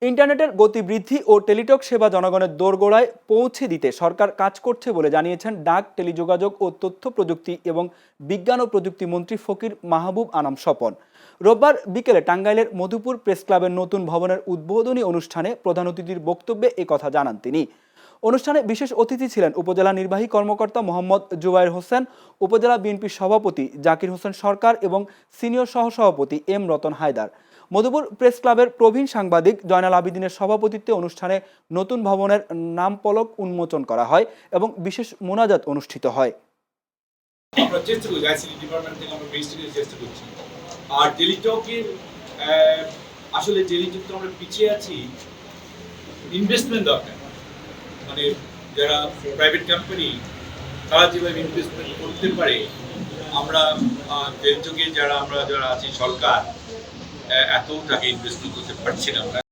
ইন্টারনেটের গতি বৃদ্ধি ও টেলিটক সেবা জনগণের দোরগোড়ায় পৌঁছে দিতে সরকার কাজ করছে বলে জানিয়েছেন ডাক, টেলিযোগাযোগ ও তথ্য প্রযুক্তি এবং বিজ্ঞান ও প্রযুক্তি মন্ত্রী ফকির মাহবুব আনাম স্বপন। রোববার বিকেলে টাঙ্গাইলের মধুপুর প্রেস ক্লাবের নতুন ভবনের উদ্বোধনী অনুষ্ঠানে প্রধান অতিথির বক্তব্যে কথা জানান তিনি। অনুষ্ঠানে বিশেষ অতিথি ছিলেন উপজেলা নির্বাহী কর্মকর্তা মোহাম্মদ জুবায়ের হোসেন, উপজেলা বিএনপির সভাপতি জাকির হোসেন সরকার এবং সিনিয়র সহসভাপতি এম রতন হায়দার। মধুপুর প্রেস ক্লাবের প্রবীণ সাংবাদিক জয়নাল আবিদিনের সভাপতিত্বে অনুষ্ঠানে নতুন ভবনের নামফলক উন্মোচন করা হয় এবং বিশেষ মোনাজাত অনুষ্ঠিত হয়। আমরা চেষ্টা করছি, আইসিটি ডিপার্টমেন্ট থেকে আমরা মিনিস্ট্রি চেষ্টা করছি। আর টেলিটকের আসলে টেলিটক তো আমরা পিছিয়ে আছি, ইনভেস্টমেন্ট দরকার। মানে যারা প্রাইভেট কোম্পানি তারা যেভাবে ইনভেস্টমেন্ট করতে পারে, আমরা টেলিটকে যারা আছি সরকার এত টাকা ইনভেস্টমেন্ট করতে পারছি না আমরা।